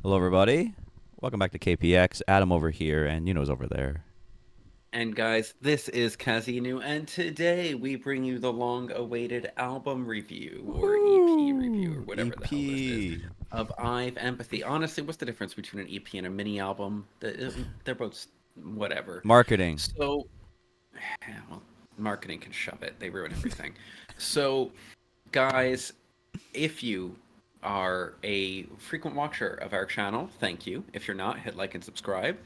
Hello, everybody. Welcome back to KPX. Adam over here, and Yuno's over there. And guys, this is Kazinu, and today we bring you the long-awaited album review, or EP review, or Woohoo! whatever the hell this is, EP. of IVE Empathy. Honestly, what's the difference between an EP and a mini album? They're both whatever. Marketing. So, yeah, well, marketing can shove it. They ruin everything. So, guys, if you are a frequent watcher of our channel, thank you. If you're not, hit like and subscribe,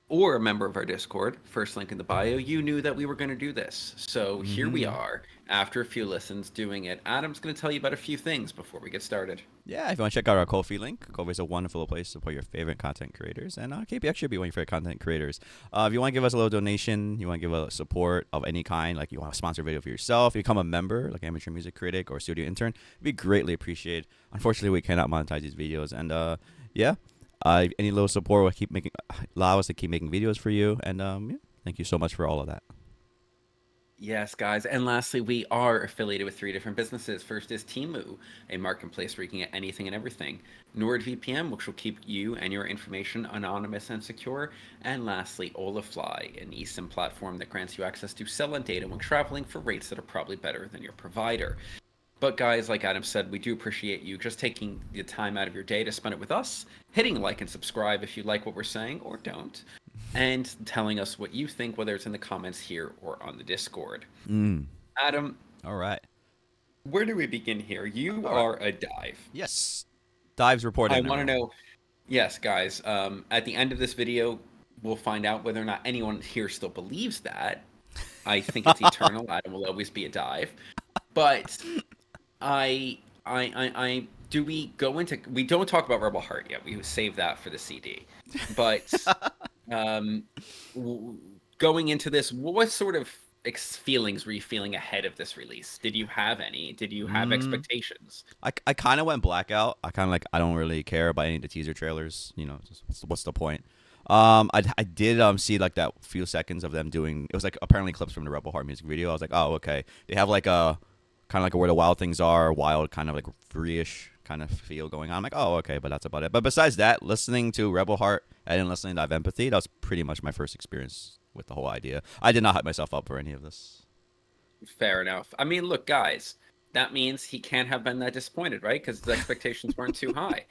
or a member of our Discord, first link in the bio, you knew that we were going to do this. So here we hmm are, after a few listens, doing it. Adam's going to tell you about a few things before we get started. Yeah, if you want to check out our Ko-fi link, Ko-fi is a wonderful place to support your favorite content creators, and KPX should be one of your favorite content creators. If you want to give us a little donation, you want to give a support of any kind, like you want to sponsor a video for yourself, you become a member, like amateur music critic or studio intern, it'd be greatly appreciated. Unfortunately, we cannot monetize these videos, and yeah, any little support will allow us to keep making videos for you, and yeah, thank you so much for all of that. Yes, guys. And lastly, we are affiliated with three different businesses. First is Temu, a marketplace where you can get anything and everything. NordVPN, which will keep you and your information anonymous and secure. And lastly, Olafly, an eSIM platform that grants you access to cellular data when traveling for rates that are probably better than your provider. But guys, like Adam said, we do appreciate you just taking the time out of your day to spend it with us, hitting like and subscribe if you like what we're saying or don't, and telling us what you think, whether it's in the comments here or on the Discord. Mm. Adam, All right. where do we begin here? You All right. are a dive. Yes. Dives report I in, want to everyone. know, yes, guys, at the end of this video, we'll find out whether or not anyone here still believes that. I think it's eternal. Adam will always be a dive. But I do we go into we don't talk about Rebel Heart yet. We save that for the CD. But um going into this, what sort of feelings were you feeling ahead of this release? Did you have any? Did you have Mm. expectations? I kind of went blackout. I kind of like I don't really care about any of the teaser trailers. Just what's the point? I did see like that few seconds of them doing. It was like apparently clips from the Rebel Heart music video. I was like, oh okay. They have like a kind of like where the wild things are, wild kind of like free-ish kind of feel going on. I'm like, oh okay, but that's about it. But besides that, listening to Rebel Heart and then listening to I've Empathy, that was pretty much my first experience with the whole idea. I did not hype myself up for any of this. Fair enough. I mean, look, guys, that means he can't have been that disappointed, right? Because the expectations weren't too high.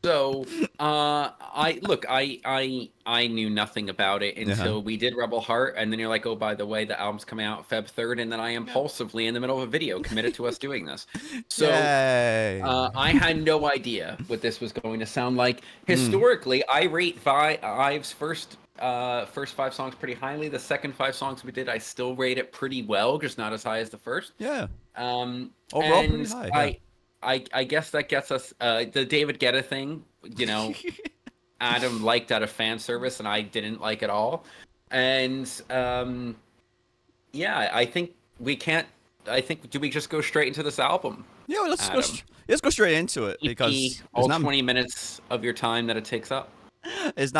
So, I knew nothing about it Yeah. until we did Rebel Heart, and then you're like, oh, by the way, the album's coming out Feb 3rd, and then I impulsively, in the middle of a video, committed to us doing this. So, Yay. I had no idea what this was going to sound like. Mm. Historically, I rate Ives' first five songs pretty highly. The second five songs we did, I still rate it pretty well, just not as high as the first. Yeah. Um, Overall, pretty and high. Yeah. I guess that gets us the David Guetta thing. You know, Adam liked out of fan service, and I didn't like it all. And yeah, I think we can't. I think do we just go straight into this album, Yeah. Adam? Let's go straight into it EP, because all 20 minutes of your time that it takes up. it's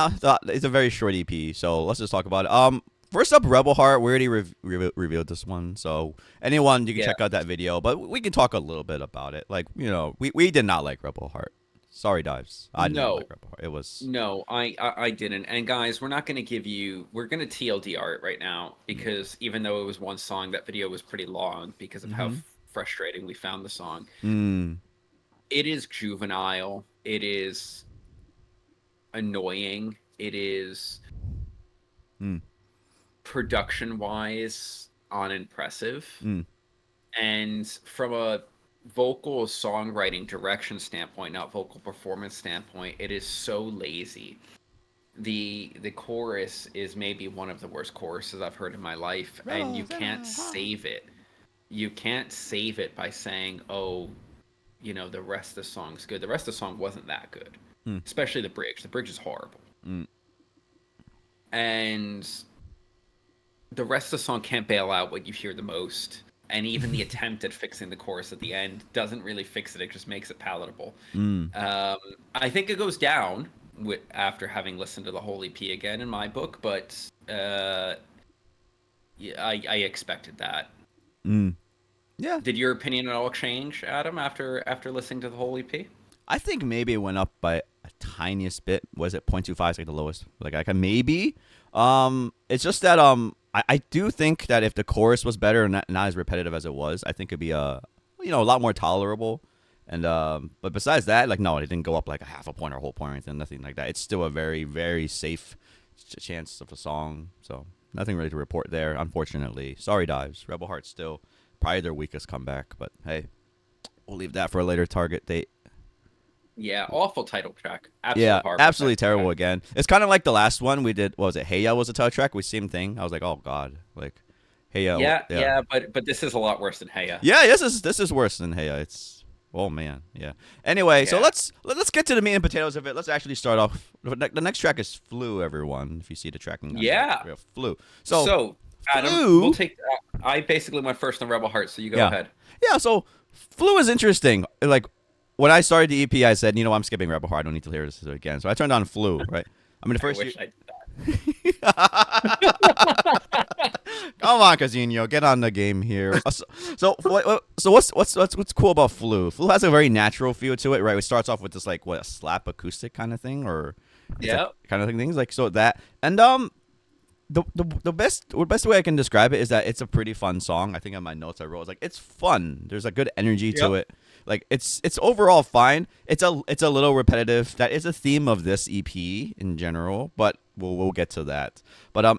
a very short EP. So let's just talk about it. First up, Rebel Heart. We already revealed this one, so anyone you can Yeah. check out that video. But we can talk a little bit about it. Like we did not like Rebel Heart. Sorry, Dives. I did not No, like Rebel Heart. It was. no, I didn't. And guys, we're not going to give you. We're going to TLDR it right now because even though it was one song, that video was pretty long because of how Mm-hmm. frustrating we found the song. Mm. It is juvenile. It is annoying. It is Mm. production wise unimpressive. Mm. And from a vocal songwriting direction standpoint, not vocal performance standpoint, it is so lazy. The chorus is maybe one of the worst choruses I've heard in my life, and you Rebels in can't my heart. save it. You can't save it by saying, "Oh, the rest of the song's good." The rest of the song wasn't that good, Mm. especially the bridge. The bridge is horrible, Mm. and the rest of the song can't bail out what you hear the most. And even the attempt at fixing the chorus at the end doesn't really fix it. It just makes it palatable. Mm. Um, I think it goes down after having listened to the whole EP again in my book, but yeah, I expected that. Mm. Yeah. Did your opinion at all change, Adam, after listening to the whole EP? I think maybe it went up by a tiniest bit. Was it 0.25? It's like the lowest. Like I can maybe. It's just that I do think that if the chorus was better and not as repetitive as it was, I think it'd be a lot more tolerable. And but besides that, like no, it didn't go up like a half a point or a whole point or anything, nothing like that. It's still a very very safe chance of a song. So nothing really to report there, unfortunately. Sorry, Dives. Rebel Heart still probably their weakest comeback, but hey, we'll leave that for a later target date. Yeah, awful title track. Yeah, Absolute horrible absolutely title terrible track. again. It's kind of like the last one we did. What was it? Hey Ya was a title track. We same thing. I was like, oh god, like Hey Ya. Yeah, Yeah, yeah, but this is a lot worse than Heya. yeah. This is worse than Hey Ya. It's oh man, yeah. Anyway, so Yeah. let's get to the meat and potatoes of it. Let's actually start off. The next track is Flu. Everyone, if you see the tracking, on here. Yeah. Yeah, Flu. So So, Adam, we'll Flu. take. I basically went first on Rebel Heart, so you go Yeah, ahead. yeah. So Flu is interesting. Like when I started the EP, I said, I'm skipping Rebel Heart. I don't need to hear this again. So I turned on Flu. Right. I mean, the I first. wish I did that. Come on, Casino, get on the game here. So what's cool about Flu? Flu has a very natural feel to it, right? It starts off with this like what a slap acoustic kind of thing, or it's like Yeah. kind of things like so that and the best way I can describe it is that it's a pretty fun song. I think on my notes I wrote like it's fun. There's a good energy to Yep. it. Like it's overall fine. It's a little repetitive. That is a theme of this EP in general, but we'll get to that. But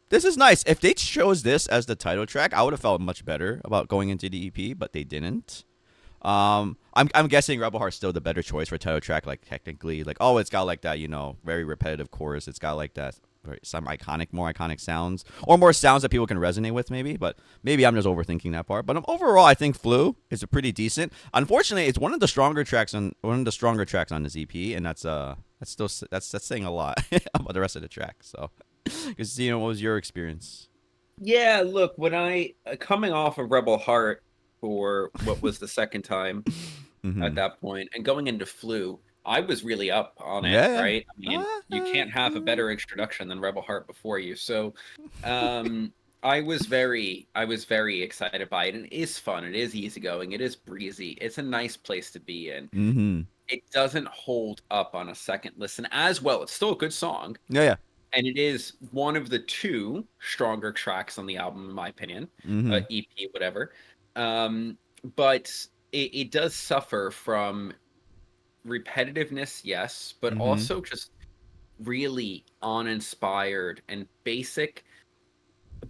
this is nice. If they chose this as the title track, I would have felt much better about going into the EP, but they didn't. I'm guessing Rebel Heart's still the better choice for title track. Like technically, like it's got like that very repetitive chorus. It's got like that some more iconic sounds or more sounds that people can resonate with maybe. But maybe I'm just overthinking that part. But overall, I think Flu is a pretty decent. Unfortunately, it's one of the stronger tracks on this EP, and that's saying a lot about the rest of the track. So, because what was your experience? Yeah, look, when I coming off of Rebel Heart for what was the second time at Mm-hmm. that point, and going into Flu, I was really up on it, Yeah. right? I mean, you can't have a better introduction than Rebel Heart before you. So, I was very excited by it, and it is fun. It is easygoing. It is breezy. It's a nice place to be in. Mm-hmm. It doesn't hold up on a second listen as well. It's still a good song, Yeah, yeah. and it is one of the two stronger tracks on the album, in my opinion. Mm-hmm. EP, whatever. Um, but it does suffer from repetitiveness, yes, but Mm-hmm. also just really uninspired and basic,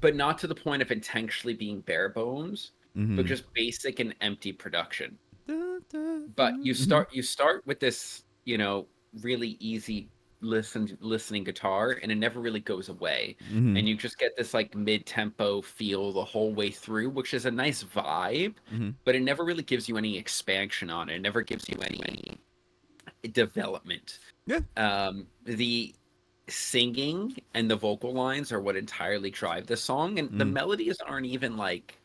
but not to the point of intentionally being bare bones, but Mm-hmm. just basic and empty production. But Mm-hmm. you start with this, really easy listening guitar, and it never really goes away. Mm-hmm. And you just get this like mid-tempo feel the whole way through, which is a nice vibe, Mm-hmm. but it never really gives you any expansion on it. It never gives you any development. Yeah. The singing and the vocal lines are what entirely drive the song, and the Mm. melodies aren't even like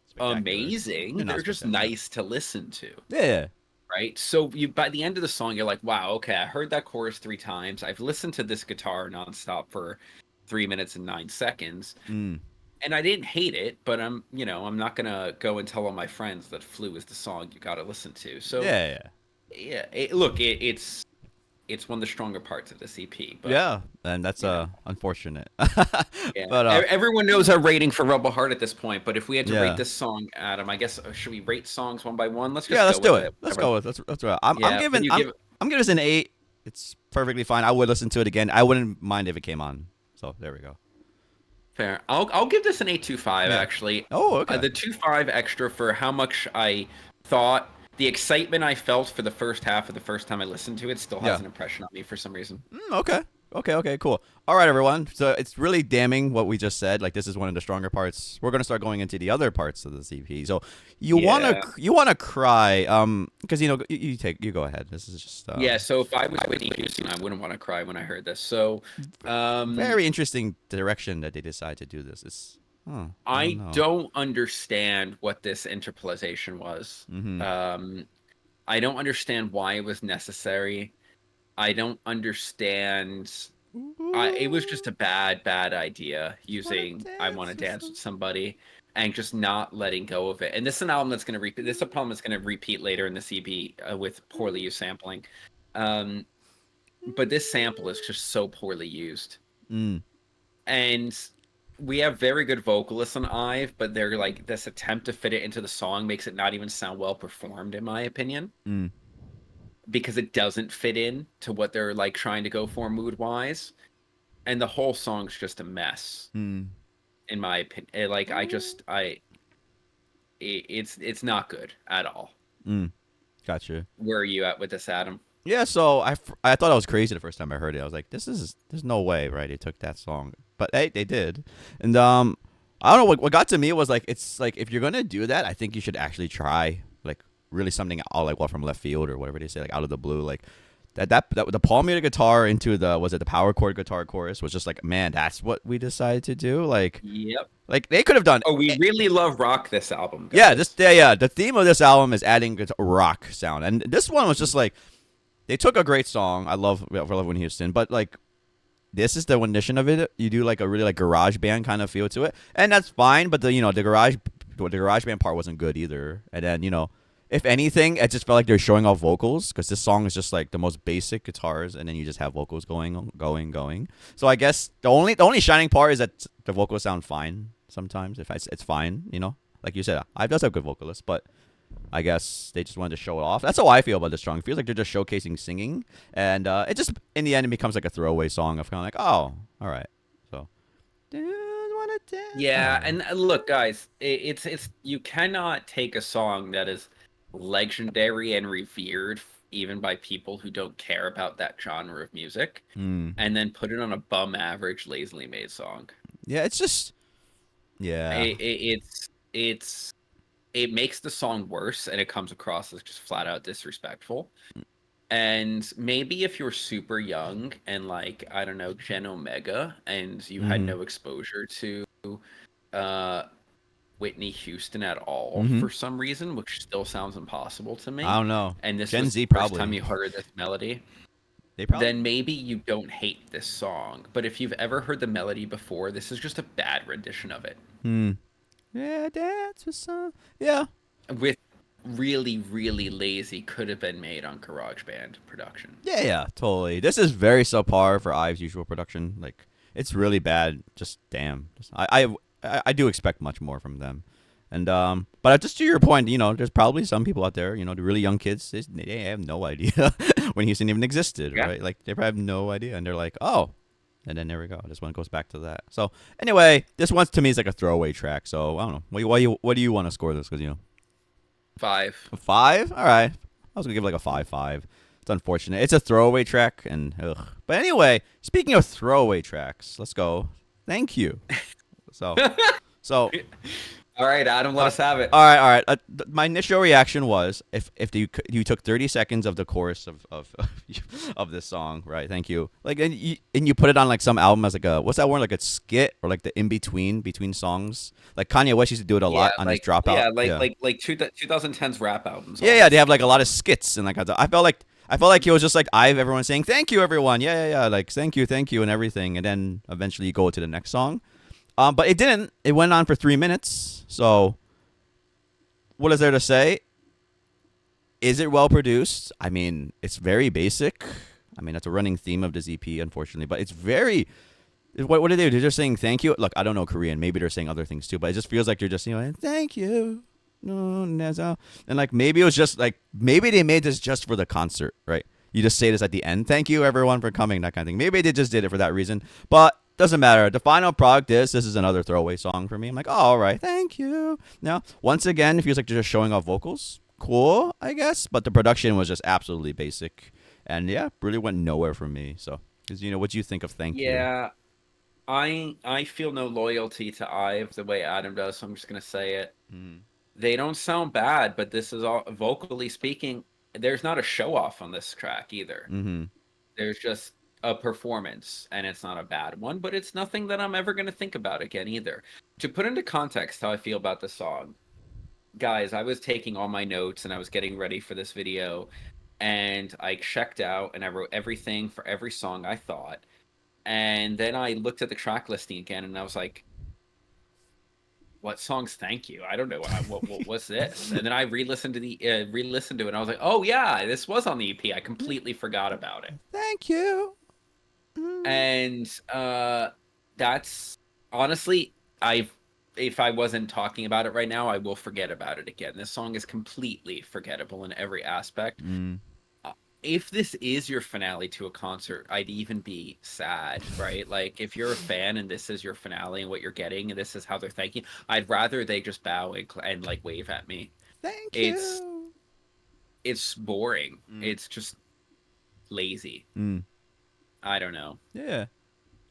Spectacular. amazing. They're not They're just spectacular. nice to listen to, Yeah. Yeah. right? So you by the end of the song, you're like, wow, okay, I heard that chorus 3 times. I've listened to this guitar nonstop for 3 minutes and 9 seconds, Mm. and I didn't hate it, but I'm not gonna go and tell all my friends that Flu is the song you got to listen to. So Yeah. Yeah. yeah, look, it's one of the stronger parts of this EP, but Yeah. And that's you know, unfortunate. yeah. But Everyone knows our rating for Rebel Heart at this point, but if we had to rate yeah. this song, Adam, I guess should we rate songs one by one? Let's Yeah. just Let's go do with it. it. Let's Whatever. go with that's right. I'm Yeah, what giving do you give? I'm giving this an 8. It's perfectly fine. I would listen to it again. I wouldn't mind if it came on. So there we go. Fair. I'll give this an 8.25 Yeah. actually. Oh, okay. The 2.5 extra for how much I thought the excitement I felt for the first half of the first time I listened to it still has Yeah. an impression on me for some reason. Okay. Okay, cool. All right, everyone. So it's really damning what we just said. Like this is one of the stronger parts. We're gonna start going into the other parts of the CP. So Yeah. you wanna cry, because you go ahead. This is just Yeah, so if I was Whitney Houston, I wouldn't want to cry when I heard this. So, very interesting direction that they decide to do this. It's I don't I know. don't understand what this interpolation was. Mm-hmm. I don't understand why it was necessary. I don't understand. It was just a bad idea using "I Want to Dance with Somebody" and just not letting go of it. And this is an album that's going to repeat. This is a problem that's going to repeat later in the CB with poorly used sampling. But this sample is just so poorly used. Mm. And we have very good vocalists on IVE, but they're like this attempt to fit it into the song makes it not even sound well performed, in my opinion, Mm. because it doesn't fit in to what they're like trying to go for mood wise. And the whole song's just a mess, Mm. in my opinion. Like it's not good at all. Mm. Gotcha. Where are you at with this, Adam? Yeah, so I thought I was crazy the first time I heard it. I was like, there's no way, right? They took that song, but hey, they did. And I don't know what got to me was like, it's like if you're gonna do that, I think you should actually try like really something out like from left field or whatever they say, like out of the blue, like that the palm muted guitar into the was it the power chord guitar chorus was just like, man, that's what we decided to do. Yep. Like they could have done. Oh, we really love rock this album, Yeah, guys. the theme of this album is adding rock sound, and this one was just like they took a great song. I love Whitney Houston, but like this is the rendition of it. You do like a really like garage band kind of feel to it, and that's fine. But the garage band part wasn't good either. And then if anything, it just felt like they're showing off vocals because this song is just like the most basic guitars, and then you just have vocals going. So I guess the only shining part is that the vocals sound fine sometimes. If it's fine, like you said, I does have good vocalists, but I guess they just wanted to show it off. That's how I feel about this song. It feels like they're just showcasing singing, and it just in the end it becomes like a throwaway song of kind of like, oh, all right, so. Yeah, and look, guys, it's you cannot take a song that is legendary and revered even by people who don't care about that genre of music, Mm. and then put it on a bum average, lazily made song. Yeah, it's just yeah. It makes the song worse, and it comes across as just flat out disrespectful. And maybe if you're super young and like I don't know Gen Omega, and you had Mm-hmm. no exposure to uh Whitney Houston at all Mm-hmm. for some reason, which still sounds impossible to I me, don't know. and this Gen was the Z first time probably. you heard this melody, They probably. then maybe you don't hate this song. But if you've ever heard the melody before, this is just a bad rendition of it Hmm. Yeah, dance with some. Yeah. with really, really lazy could have been made on GarageBand production. Yeah, yeah, totally. This is very subpar for IVE's usual production. Like, it's really bad. Just damn. I do expect much more from them. And but just to your point, there's probably some people out there, the really young kids, they have no idea when Houston even existed, Yeah. right? Like they probably have no idea, and they're like, oh, and then there we go. This one goes back to that. So anyway, this one to me is like a throwaway track. So I don't know. What do you want to score this? Because 5. a 5. All right, I was gonna give it like a 5-5. It's unfortunate. It's a throwaway track, and ugh. But anyway, speaking of throwaway tracks, let's go. Thank you. So, so All right, Adam, let us have it. all right. My initial reaction was if you took 30 seconds of the chorus of this song, right? Thank you. Like and you put it on like some album as like a what's that word, like a skit or like the in between songs. Like Kanye West used to do it a Yeah, lot on his like Dropout. yeah, Yeah. 2010s rap albums Yeah. They almost. have like a lot of skits and like I felt like he was just like everyone saying thank you everyone. Yeah. Like thank you and everything, and then eventually you go to the next song. But it didn't. It went on for 3 minutes. So, what is there to say? Is it well produced? I mean, it's very basic. I mean, that's a running theme of this EP, unfortunately. But it's very. What do they do? They're just saying thank you. Look, I don't know Korean. Maybe they're saying other things too. But it just feels like you're just thank you. No, and like maybe it was just like maybe they made this just for the concert, right? You just say this at the end. Thank you everyone for coming, that kind of thing. Maybe they just did it for that reason. But doesn't matter. The final product is this is another throwaway song for me. I'm like, oh, all right, thank you. Now, once again, it feels like they're just showing off vocals. Cool, I guess. But the production was just absolutely basic, and yeah, really went nowhere for me. So, because what do you think of thank you? Yeah, I feel no loyalty to IVE the way Adam does, so I'm just gonna say it. Mm. They don't sound bad, but this is all vocally speaking. There's not a show off on this track either. Mm-hmm. There's just a performance, and it's not a bad one, but it's nothing that I'm ever gonna think about again either. To put into context how I feel about the song, guys, I was taking all my notes and I was getting ready for this video, and I checked out and I wrote everything for every song I thought. And then I looked at the track listing again and I was like, what song's Thank You? I don't know. What's this? And then I re-listened to it, and I was like, oh yeah, this was on the EP. I completely forgot about it. Thank you. And that's honestly, I if I wasn't talking about it right now, I will forget about it again. This song is completely forgettable in every aspect. Mm. If this is your finale to a concert, I'd even be sad, right? Like if you're a fan and this is your finale and what you're getting and this is how they're thanking, I'd rather they just bow and like wave at me. Thank It's you. it's boring. Mm. It's just lazy. Mm. I don't know. Yeah.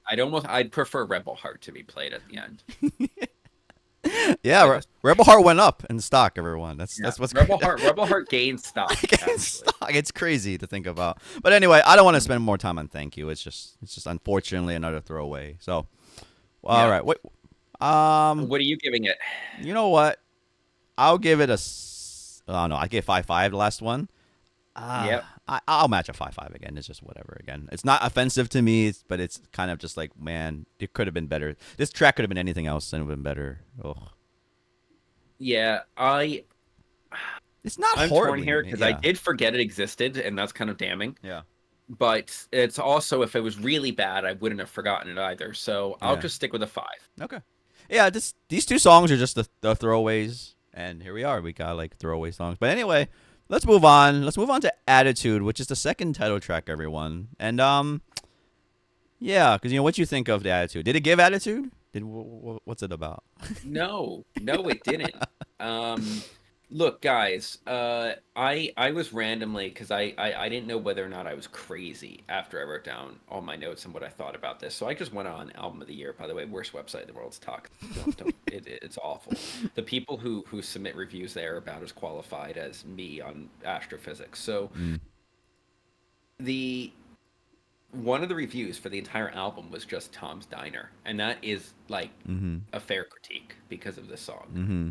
I'd prefer Rebel Heart to be played at the end. Yeah, For this. Rebel Heart went up in stock, everyone. That's Yeah. that's what's Rebel Heart gained stock, Again, actually. stock. It's crazy to think about. But anyway, I don't want to spend more time on thank you. It's just unfortunately another throwaway. So, all Yeah. right. Wait. What are you giving it? You know what? I'll give it a. Oh no, I gave 5.5 the last one. Yep. I'll match a 5.5 again. It's just whatever. Again, it's not offensive to me, but it's kind of just like, man, it could have been better. This track could have been anything else and it would have been better. Ugh. Yeah, It's not I'm torn horribly. here because I Yeah. did forget it existed, and that's kind of damning. Yeah. But it's also, if it was really bad, I wouldn't have forgotten it either. So I'll Yeah. just stick with a 5. Okay. Yeah, these two songs are just the throwaways, and here we are. We got like throwaway songs. But anyway, let's move on. Let's move on to Attitude, which is the second title track, everyone. And yeah, because what you think of the Attitude? Did it give Attitude? What's it about? No, it didn't. Look, guys, I was randomly, because I didn't know whether or not I was crazy after I wrote down all my notes and what I thought about this. So I just went on Album of the Year. By the way, worst website in the world to talk. It's awful. The people who submit reviews there are about as qualified as me on astrophysics. So Mm. the one of the reviews for the entire album was just Tom's Diner, and that is like Mm-hmm. a fair critique because of this song. Mm-hmm.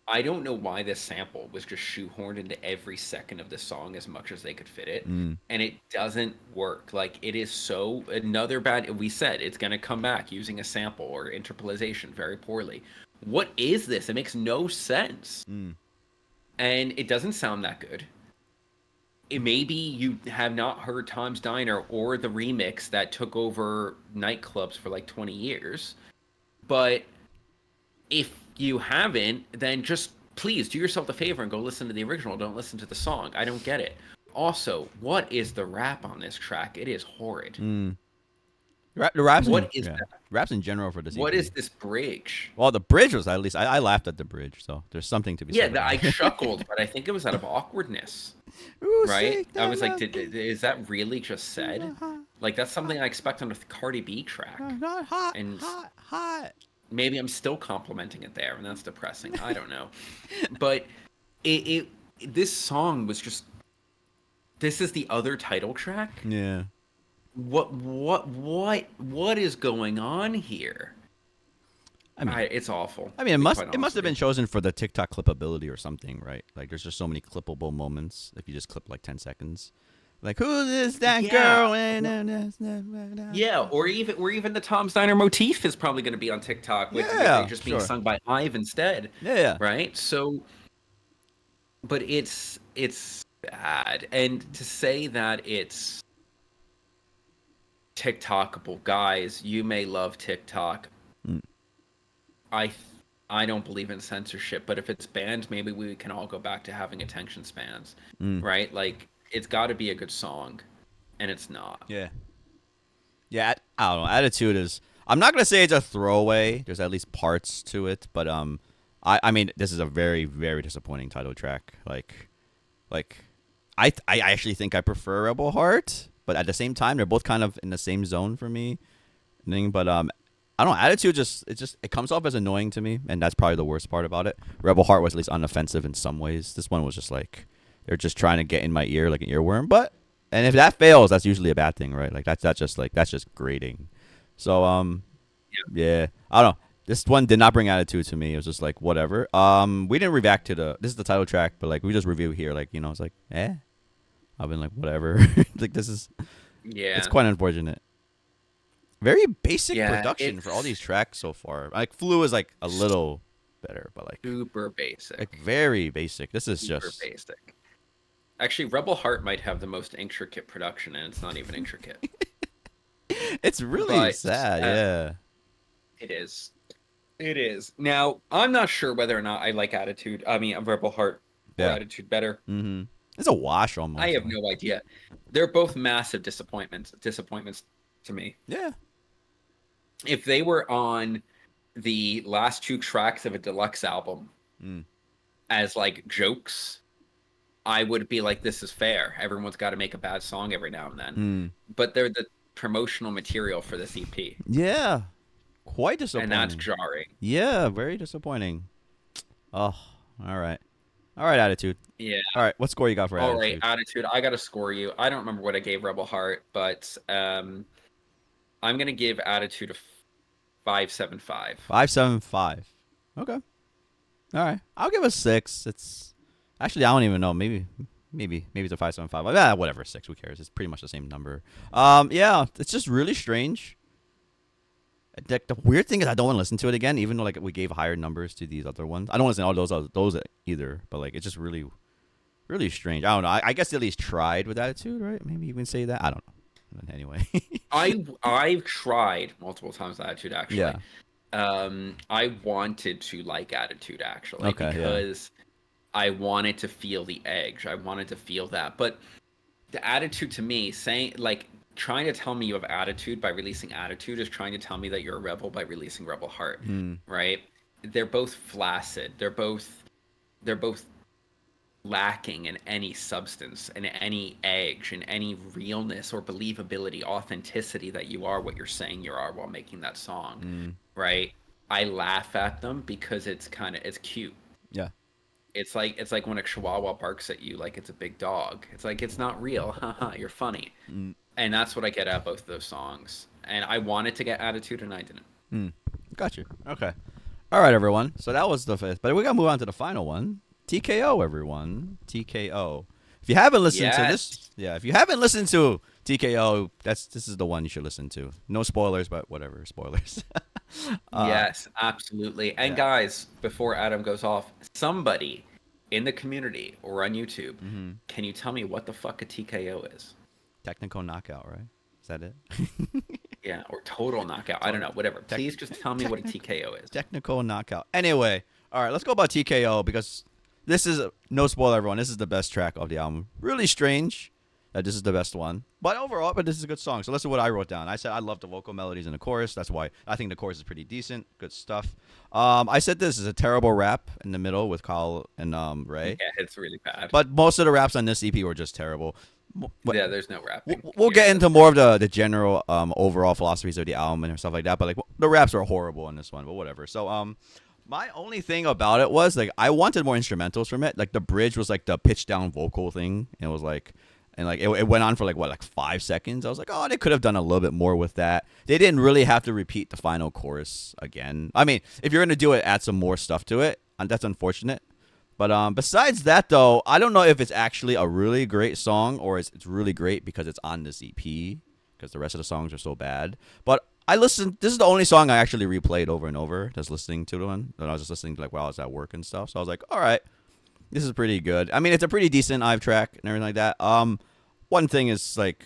I don't know why this sample was just shoehorned into every second of the song as much as they could fit it. Mm. And it doesn't work. Like, it is so another bad. We said it's going to come back using a sample or interpolation very poorly. What is this? It makes no sense. Mm. And it doesn't sound that good. Maybe you have not heard Tom's Diner or the remix that took over nightclubs for like 20 years. But if you haven't, then just please do yourself a favor and go listen to the original. Don't listen to the song. I don't get it. Also, what is the rap on this track? It is horrid. Mm. The raps. What is that? Raps in general for this What EP. is this bridge? Well, the bridge was at least I laughed at the bridge, so there's something to be Yeah, said. about I it. chuckled, but I think it was out of awkwardness, Ooh, right? shake I that was like, love. is that really just said? Like, that's something I expect on a Cardi B track. Not hot, And hot. maybe I'm still complimenting it there, and that's depressing. I don't know. But this song was just, this is the other title track? Yeah. What is going on here? I mean, It's awful. it to be must quite it must honest have with been chosen for the TikTok clippability or something, right? Like, there's just so many clippable moments if you just clip like 10 seconds. Like, who is that Yeah. girl? Yeah, or even the Tom's Diner motif is probably going to be on TikTok with Yeah, it just being sure. sung by IVE instead, Yeah. right? So, but it's bad, and to say that it's TikTokable, guys, you may love TikTok. Mm. I don't believe in censorship, but if it's banned, maybe we can all go back to having attention spans, Mm. right? Like, it's got to be a good song, and it's not. Yeah. Yeah, I don't know. Attitude is. I'm not gonna say it's a throwaway. There's at least parts to it, but I mean, this is a very very disappointing title track. Like, I actually think I prefer Rebel Heart, but at the same time, they're both kind of in the same zone for me. But I don't know. Attitude it comes off as annoying to me, and that's probably the worst part about it. Rebel Heart was at least unoffensive in some ways. This one was just like they're just trying to get in my ear like an earworm, but. And if that fails, that's usually a bad thing, right? Like that's just grating. So yeah, I don't know. This one did not bring attitude to me. It was just like whatever. We didn't react to this is the title track, but like we just review here. Like it's like I've been like whatever. Like this is Yeah, it's quite unfortunate. Very basic Yeah, production for all these tracks so far. Like Flu is like a little better, but Super like basic. very basic. This is Super just basic. Actually, Rebel Heart might have the most intricate production, and it's not even intricate. it's really But sad. uh, Yeah. it is. It is. Now, I'm not sure whether or not I like Attitude. I mean, Rebel Heart or Yeah. Attitude better. Mm-hmm. It's a wash I almost. have no idea. They're both massive disappointments. Disappointments to me. Yeah. If they were on the last two tracks of a deluxe album Mm. as like jokes, I would be like, this is fair. Everyone's got to make a bad song every now and then. Mm. But they're the promotional material for this EP, Yeah. Quite and that's disappointing. jarring. Yeah, very disappointing. Oh, all right. All right, attitude. Yeah. All right, what score you got for All right, attitude? Attitude. I got to score you. I don't remember what I gave Rebel Heart, but I'm gonna give Attitude a 5.75. 5.75. Okay. All right. I'll give a 6. It's actually I don't even know. Maybe it's a 5.75. Whatever, 6. Who cares? It's pretty much the same number. Yeah, it's just really strange. The weird thing is I don't want to listen to it again, even though like we gave higher numbers to these other ones. I don't want to listen to all those either. But like it's just really strange. I don't know. I guess they at least tried with attitude, right? Maybe you can say that. I don't know. But anyway. I've tried multiple times Attitude actually. Yeah. I wanted to like Attitude actually Okay. Yeah. because I wanted to feel the edge. I wanted to feel that. But the Attitude to me, saying like trying to tell me you have attitude by releasing Attitude is trying to tell me that you're a rebel by releasing Rebel Heart, Hmm. right? They're both flaccid. They're both lacking in any substance and any edge and any realness or believability, authenticity that you are what you're saying you are while making that song, Hmm. right? I laugh at them because it's cute. Yeah. It's like when a chihuahua barks at you like it's a big dog. It's like it's not real. Haha, you're funny. Mm. And that's what I get at both of those songs. And I wanted to get Attitude and I didn't. Hmm. Got you. Okay. All right, everyone. So that was the fifth, but we gotta move on to the final one. TKO, everyone. TKO. If you haven't listened to Yes. this, yeah, if you haven't listened to TKO, this is the one you should listen to. No spoilers, but whatever spoilers. uh, Yes, absolutely. And yeah. guys, before Adam goes off, somebody in the community or on YouTube, Mm-hmm. can you tell me what the fuck a TKO is? Technical knockout, right? Is that it? Yeah, or total knockout. I don't know, whatever. Tech- Please just tell me what a TKO is. Technical knockout. Anyway, all right, let's go about TKO because this is no spoiler, everyone. This is the best track of the album. Really strange that this is the best one, but overall, this is a good song. So listen to what I wrote down. I said I love the vocal melodies in the chorus. That's why I think the chorus is pretty decent. Good stuff. I said this is a terrible rap in the middle with Kyle and Ray, Yeah, it's really bad. but most of the raps on this EP were just terrible. Yeah, there's no rapping. We'll here get in into this more one. of the general overall philosophies of the album and stuff like that. But like the raps are horrible in this one, but whatever. So my only thing about it was like I wanted more instrumentals from it. Like the bridge was like the pitch down vocal thing, and it was like. And like it went on for like 5 seconds. I was like, oh, they could have done a little bit more with that. They didn't really have to repeat the final chorus again. I mean, if you're gonna do it, add some more stuff to it. And that's unfortunate. But besides that, though, I don't know if it's actually a really great song or it's really great because it's on this EP because the rest of the songs are so bad. But I listened. This is the only song I actually replayed over and over, just listening to the one. And I was just listening to like while I was at work and stuff. So I was like, all right, this is pretty good. I mean, it's a pretty decent IVE track and everything like that. One thing is like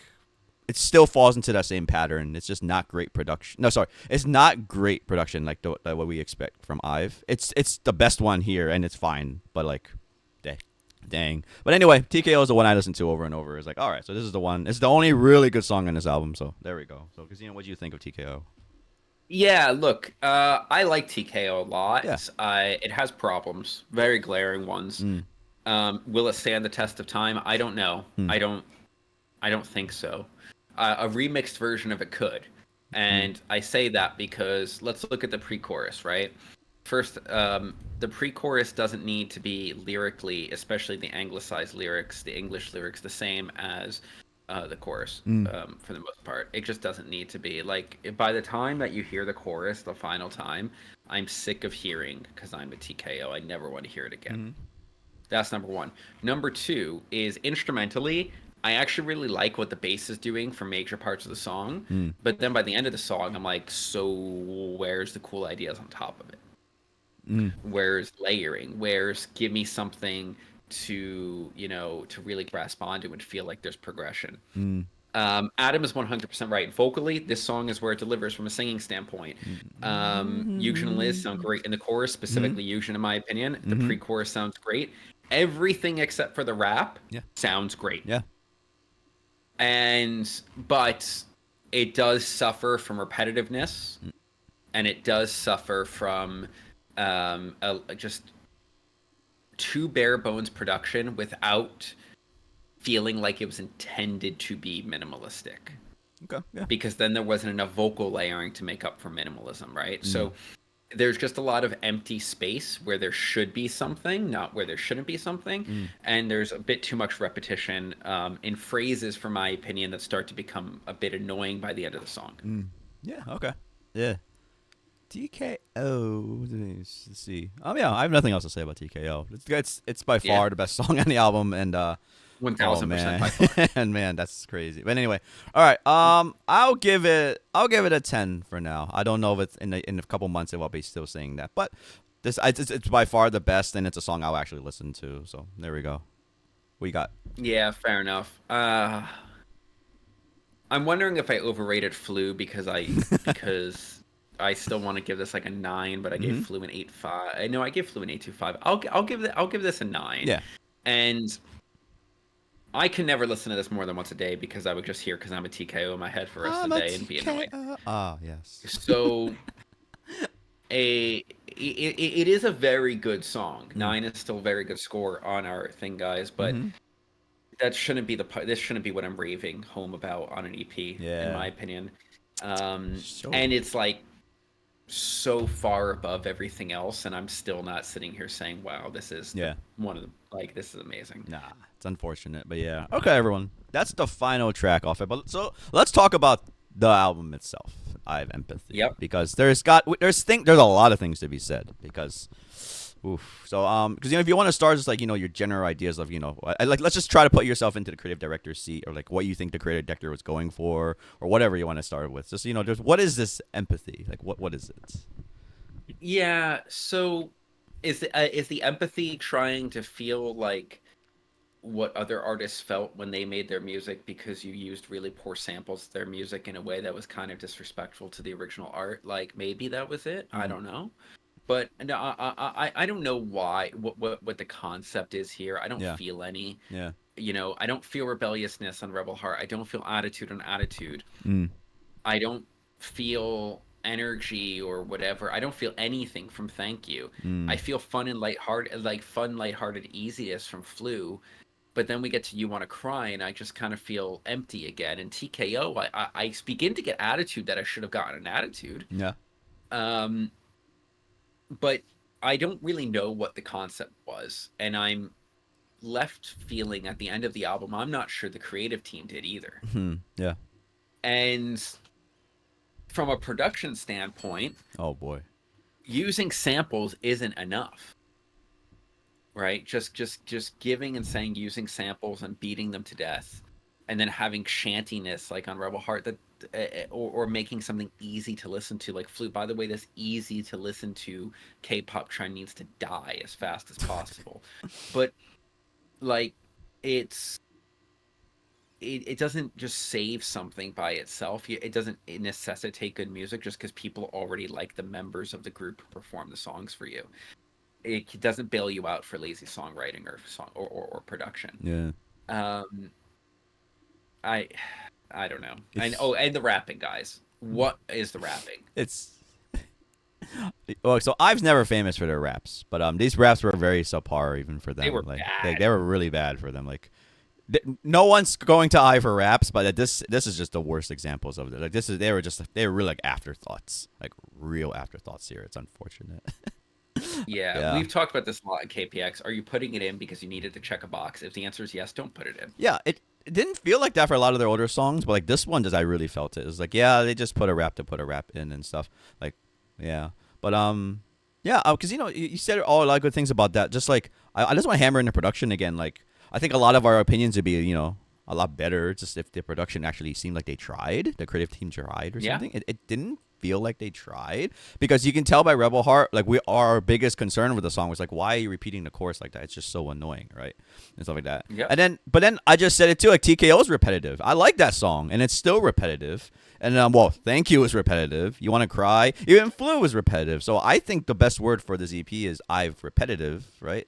it still falls into that same pattern. It's just not great production. No, sorry, it's not great production like the what we expect from IVE. It's the best one here, and it's fine. But like, dang. But anyway, TKO is the one I listen to over and over. It's like, all right, so this is the one. It's the only really good song on this album. So there we go. So, Casino, what do you think of TKO? Yeah, look, I like TKO a lot. Yeah. It has problems, very glaring ones. Mm. Will it stand the test of time? I don't know. Mm. I don't think so. A remixed version of it could. Mm. And I say that because let's look at the pre-chorus, right? First, the pre-chorus doesn't need to be lyrically, especially the anglicized lyrics, the English lyrics, the same as the chorus Mm. for the most part. It just doesn't need to be. Like, by the time that you hear the chorus the final time, I'm sick of hearing because I'm a TKO. I never want to hear it again. Mm. That's number one. Number two is instrumentally, I actually really like what the bass is doing for major parts of the song. Mm. But then by the end of the song, I'm like, so where's the cool ideas on top of it? Mm. Where's layering? Where's give me something to, to really grasp onto and feel like there's progression. Mm. Adam is 100% right. Vocally, this song is where it delivers from a singing standpoint. Yujin and Liz sound great in the chorus, Mm. specifically Yujin, in my opinion. The Mm. pre-chorus sounds great. Everything except for the rap Yeah. sounds great. Yeah. But it does suffer from repetitiveness, and it does suffer from just too bare bones production without feeling like it was intended to be minimalistic. Okay. Yeah. Because then there wasn't enough vocal layering to make up for minimalism, right? Mm. So there's just a lot of empty space where there should be something, not where there shouldn't be something. Mm. And there's a bit too much repetition in phrases, for my opinion, that start to become a bit annoying by the end of the song. Mm. Yeah. Okay. Yeah. TKO. Let's see. Yeah, I have nothing else to say about TKO. It's by far the best song on the album, and 1000% man, by far. and man, that's crazy. But anyway, all right. I'll give it a 10 for now. I don't know if it's in a couple months if I'll be still saying that, but it's by far the best, and it's a song I'll actually listen to. So there we go. What you got? Yeah, fair enough. I'm wondering if I overrated Flu because I still want to give this like a 9, but I gave Flu an 8.5. No, I gave Flu an 8.25. I'll give this a 9. Yeah. And I can never listen to this more than once a day because I would just hear because I'm a TKO in my head for the rest of the day and be annoyed. Ah, yes. So it is a very good song. 9 is still a very good score on our thing, guys, but that shouldn't be this shouldn't be what I'm raving home about on an EP, in my opinion. And it's like so far above everything else, and I'm still not sitting here saying, wow, this is one of the, like, this is amazing. Nah, it's unfortunate, but yeah. Okay, everyone, that's the final track off it. But so let's talk about the album itself, IVE EMPATHY. Yep. Because there's a lot of things to be said. Because, because if you want to start, just like your general ideas of like let's just try to put yourself into the creative director's seat, or like what you think the creative director was going for, or whatever you want to start with. Just just what is this empathy? Like what is it? Yeah. So is the empathy trying to feel like what other artists felt when they made their music because you used really poor samples of their music in a way that was kind of disrespectful to the original art? Like maybe that was it. I don't know. But no, I don't know what the concept is here. I don't feel any. Yeah. I don't feel rebelliousness on Rebel Heart. I don't feel attitude on Attitude. I don't feel energy or whatever. I don't feel anything from Thank You. I feel fun and lighthearted easiness from Flu. But then we get to You Want to Cry, and I just kind of feel empty again. And TKO, I begin to get attitude that I should have gotten an Attitude. Yeah. But I don't really know what the concept was, and I'm left feeling at the end of the album, I'm not sure the creative team did either. Yeah. And from a production standpoint, oh boy, using samples isn't enough. Right? Just giving and saying using samples and beating them to death, and then having shantiness like on Rebel Heart, that or making something easy to listen to, like Flute. By the way, this easy to listen to K-pop trend needs to die as fast as possible. But like it doesn't just save something by itself. It doesn't necessitate good music just because people already like the members of the group who perform the songs for you. It doesn't bail you out for lazy songwriting or production. Yeah. I don't know. And the rapping, guys. What is the rapping? It's so IVE's never famous for their raps, but these raps were very subpar even for them. They were bad. They were really bad for them. Like no one's going to IVE for raps, but this is just the worst examples of it. Like they were really like afterthoughts, like real afterthoughts here. It's unfortunate. Yeah, we've talked about this a lot in KPX. Are you putting it in because you needed to check a box? If the answer is yes, don't put it in. Yeah, it didn't feel like that for a lot of their older songs, but like this one, I really felt it. It was like, they just put a rap to put a rap in and stuff. Like, yeah, but because you said a lot of good things about that. Just like I just want to hammer in the production again. Like I think a lot of our opinions would be a lot better just if the production actually seemed like they tried, the creative team tried or something. It didn't feel like they tried, because you can tell by Rebel Heart, like our biggest concern with the song was like, why are you repeating the chorus like that? It's just so annoying, right? And stuff like that. Yep. And then, but then I just said it too. Like TKO is repetitive. I like that song, and it's still repetitive. And well, Thank You is repetitive. You Want to Cry, even Flu is repetitive. So I think the best word for this EP is I've repetitive, right?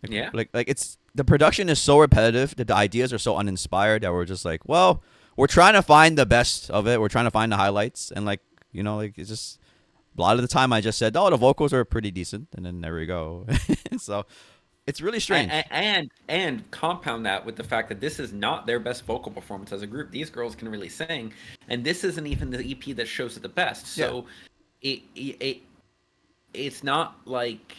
Yeah. Like it's the production is so repetitive that the ideas are so uninspired that we're just like, well, we're trying to find the best of it. We're trying to find the highlights, and like like it's just a lot of the time I just said, oh, the vocals are pretty decent, and then there we go. So it's really strange. And compound that with the fact that this is not their best vocal performance as a group. These girls can really sing, and this isn't even the EP that shows it the best. Yeah. So it's not like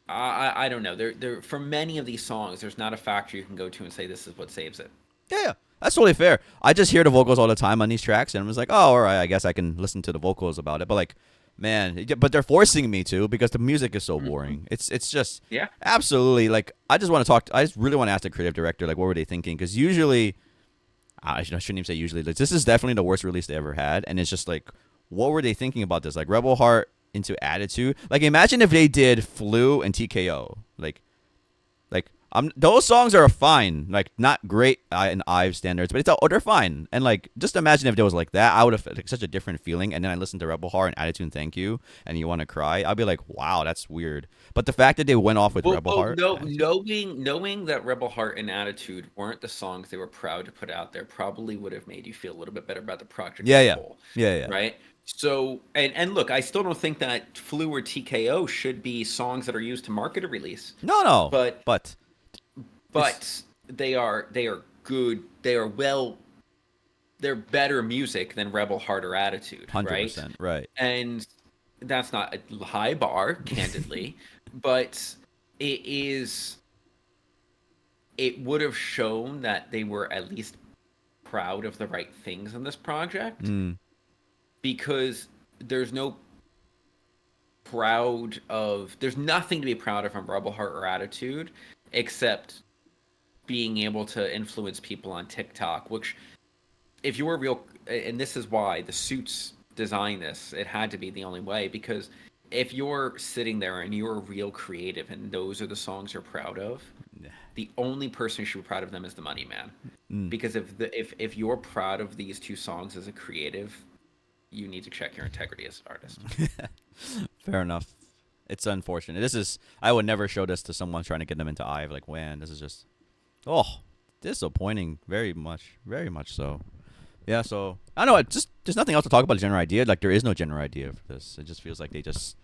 I don't know. There for many of these songs, there's not a factor you can go to and say this is what saves it. Yeah, that's totally fair. I just hear the vocals all the time on these tracks, and I'm just like, oh, all right, I guess I can listen to the vocals about it. But like, man, but they're forcing me to, because the music is so boring. It's just Yeah. absolutely like, I just want to talk. I just really want to ask the creative director, like, what were they thinking? Because usually, I shouldn't even say usually. Like, this is definitely the worst release they ever had, and it's just like, what were they thinking about this? Like Rebel Heart into Attitude. Like, imagine if they did Flu and TKO. Like those songs are fine, like not great in IVE standards, but they're fine. And like, just imagine if there was like that, I would have like such a different feeling. And then I listened to Rebel Heart and Attitude and Thank You, and You Want to Cry, I'd be like, wow, that's weird. But the fact that they went off with Rebel Heart, no, knowing that Rebel Heart and Attitude weren't the songs they were proud to put out there, probably would have made you feel a little bit better about the project as a whole. Yeah. Right. So and look, I still don't think that Flu or TKO should be songs that are used to market a release. No, But they are good. They're better music than Rebel Heart or Attitude, 100%, right? And that's not a high bar, candidly, but it would have shown that they were at least proud of the right things in this project, because there's nothing to be proud of from Rebel Heart or Attitude except being able to influence people on TikTok, which, if you were real, and this is why the Suits designed this, it had to be the only way, because if you're sitting there and you're a real creative and those are the songs you're proud of, the only person who should be proud of them is the money man. Because if you're proud of these two songs as a creative, you need to check your integrity as an artist. Fair enough. It's unfortunate. I would never show this to someone trying to get them into IVE. Like, man, this is just, disappointing. Very much so. Yeah, so I don't know. There's nothing else to talk about. The general idea, like, there is no general idea for this. It just feels like they just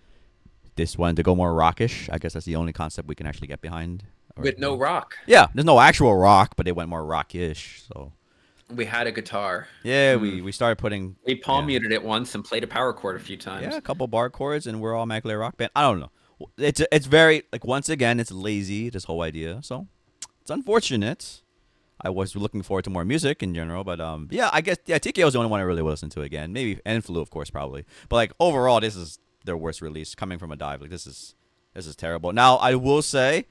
wanted to go more rockish. I guess that's the only concept we can actually get behind. With no rock. Yeah, there's no actual rock, but they went more rockish. So we had a guitar. Yeah, we started putting. We palm muted it once and played a power chord a few times. Yeah, a couple bar chords, and we're all Maglev rock band. I don't know. It's very, like, once again, it's lazy, this whole idea. So it's unfortunate. I was looking forward to more music in general, but yeah, I guess TKO is the only one I really will listen to again. Maybe and Flu, of course, probably. But like, overall, this is their worst release coming from a dive. Like, this is terrible. Now I will say,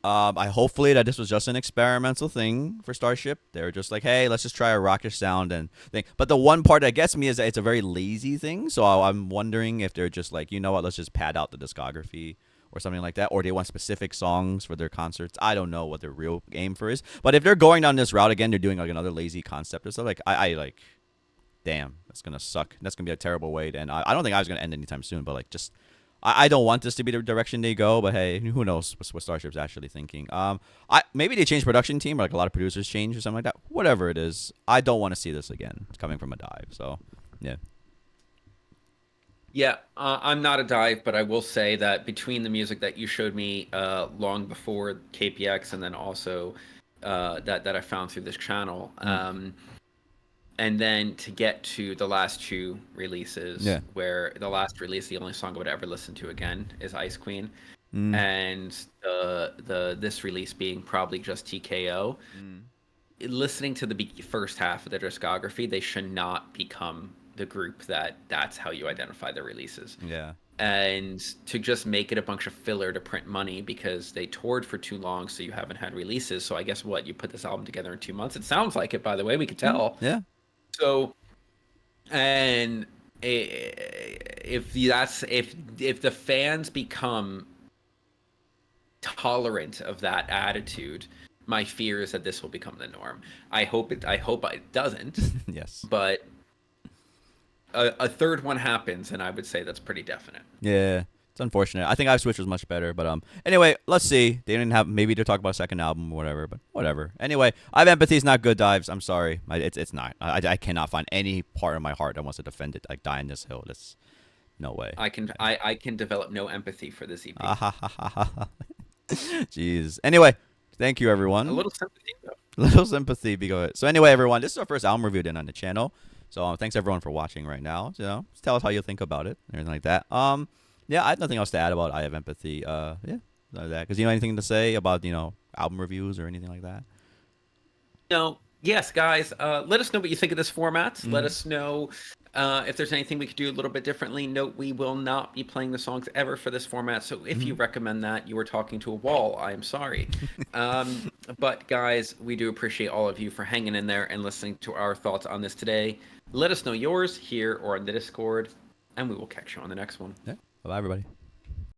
I hopefully that this was just an experimental thing for Starship. They're just like, hey, let's just try a rockish sound and thing. But the one part that gets me is that it's a very lazy thing. So I'm wondering if they're just like, you know what, let's just pad out the discography or something like that, or they want specific songs for their concerts. I don't know what their real aim for is. But if they're going down this route again, they're doing like another lazy concept or stuff. Like, I like, damn, that's gonna suck. That's gonna be a terrible way to end. I don't think I was gonna end anytime soon, but like, just. I don't want this to be the direction they go, but hey, who knows what Starship's actually thinking. Maybe they changed production team, or like a lot of producers changed or something like that. Whatever it is, I don't want to see this again. It's coming from a dive, so yeah. Yeah, I'm not a dive, but I will say that between the music that you showed me long before KPX, and then also that I found through this channel, and then to get to the last two releases, where the last release, the only song I would ever listen to again is Ice Queen, and this release being probably just TKO. Listening to the first half of their discography, they should not become the group that's how you identify their releases. Yeah. And to just make it a bunch of filler to print money because they toured for too long, so you haven't had releases. So I guess you put this album together in 2 months. It sounds like it, by the way. We could tell. Yeah. So, and if the fans become tolerant of that attitude, my fear is that this will become the norm. I hope it doesn't, Yes. but a third one happens, and I would say that's pretty definite. Yeah. It's unfortunate. I think I Switch was much better, but anyway, let's see. They didn't have maybe to talk about a second album or whatever, but whatever. Anyway, I have Empathy is not good, Dives. I'm sorry. It's not. I cannot find any part of my heart that wants to defend it. Like die in this hill. That's no way. I can develop no empathy for this EP. Jeez. Anyway, thank you A everyone. little sympathy though. Little sympathy because so anyway, everyone, this is our first album review then on the channel. So thanks everyone for watching right now. Just tell us how you think about it, everything like that. Yeah, I have nothing else to add about I Have Empathy. Yeah, like that. Because you know anything to say about album reviews or anything like that? No, yes, guys. Let us know what you think of this format. Let Mm-hmm. us know if there's anything we could do a little bit differently. Note we will not be playing the songs ever for this format. So if you Mm-hmm. recommend that, you are talking to a wall. I am sorry. But guys, we do appreciate all of you for hanging in there and listening to our thoughts on this today. Let us know yours here or on the Discord, and we will catch you on the next one. Yeah. Bye, everybody.